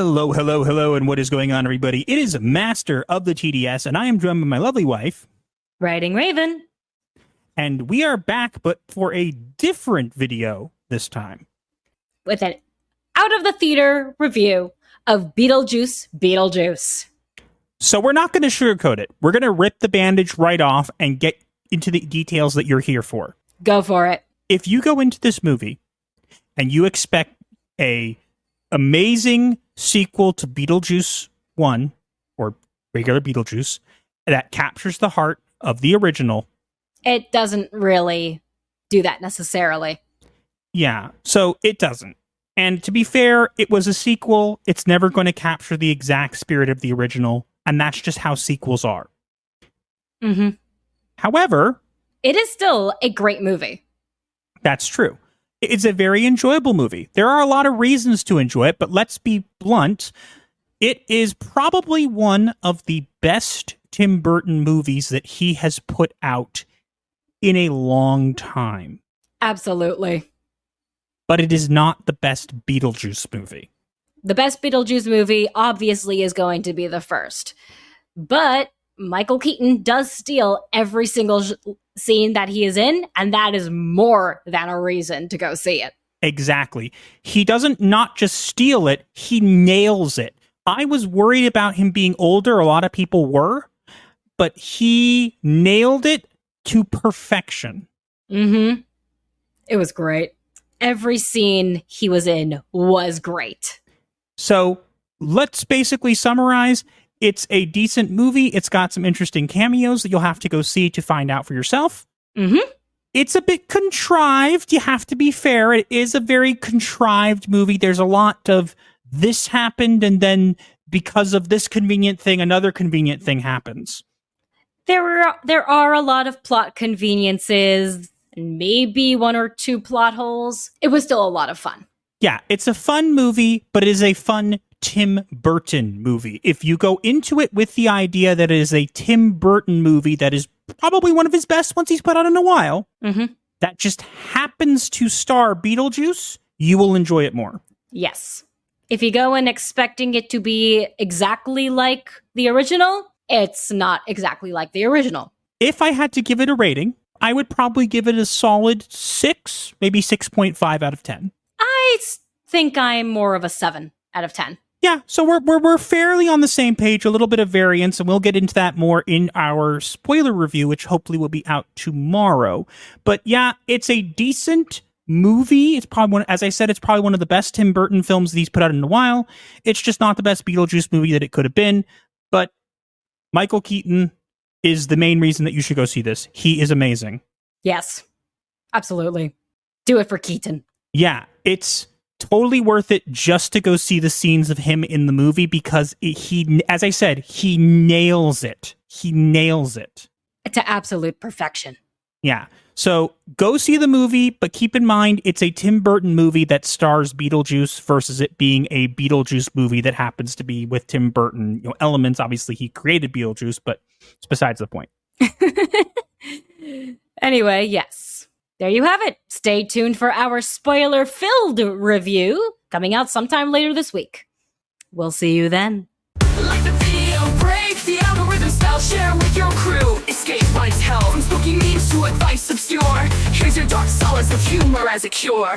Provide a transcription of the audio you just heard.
Hello, hello, hello, and what is going on, everybody? It is Master of the TDS, and I am joined by my lovely wife, Riding Raven. And we are back, but for a different video this time. With an out-of-the-theater review of Beetlejuice Beetlejuice. So we're not going to sugarcoat it. We're going to rip the bandage right off and get into the details that you're here for. Go for it. If you go into this movie and you expect a amazing sequel to Beetlejuice 1, or regular Beetlejuice, that captures the heart of the original, it doesn't really do that necessarily. Yeah, so it doesn't. And to be fair, it was a sequel. It's never going to capture the exact spirit of the original, and that's just how sequels are. Mm-hmm. However, it is still a great movie. That's true. It's a very enjoyable movie. There are a lot of reasons to enjoy it, but let's be blunt. It is probably one of the best Tim Burton movies that he has put out in a long time. Absolutely. But it is not the best Beetlejuice movie. The best Beetlejuice movie obviously is going to be the first. But Michael Keaton does steal every single scene that he is in, and that is more than a reason to go see it. Exactly. He doesn't not just steal it, he nails it. I was worried about him being older, a lot of people were, but he nailed it to perfection. Mm-hmm. It was great. Every scene he was in was great. So let's basically summarize. It's a decent movie. It's got some interesting cameos that you'll have to go see to find out for yourself. Mm-hmm. It's a bit contrived. You have to be fair. It is a very contrived movie. There's a lot of this happened, and then because of this convenient thing, another convenient thing happens. There are a lot of plot conveniences, and maybe one or two plot holes. It was still a lot of fun. Yeah, it's a fun movie, but it is a fun Tim Burton movie. If you go into it with the idea that it is a Tim Burton movie that is probably one of his best ones he's put out in a while, that just happens to star Beetlejuice, you will enjoy it more. Yes. If you go in expecting it to be exactly like the original, it's not exactly like the original. If I had to give it a rating, I would probably give it a solid 6, maybe 6.5 out of 10. I think I'm more of a 7 out of 10. Yeah, so we're fairly on the same page, a little bit of variance, and we'll get into that more in our spoiler review, which hopefully will be out tomorrow. But yeah, it's a decent movie. It's probably as I said, it's probably one of the best Tim Burton films that he's put out in a while. It's just not the best Beetlejuice movie that it could have been. But Michael Keaton is the main reason that you should go see this. He is amazing. Yes, absolutely. Do it for Keaton. Yeah, it's totally worth it just to go see the scenes of him in the movie because he, as I said, he nails it. He nails it. To absolute perfection. Yeah. So go see the movie, but keep in mind it's a Tim Burton movie that stars Beetlejuice versus it being a Beetlejuice movie that happens to be with Tim Burton. You know, elements, obviously he created Beetlejuice, but it's besides the point. Anyway, yes. There you have it. Stay tuned for our spoiler-filled review coming out sometime later this week. We'll see you then. Like the video, break the algorithm spell, share with your crew. Escape life's hell, from spooky memes to advice obscure. Here's your dark solace with humor as a cure.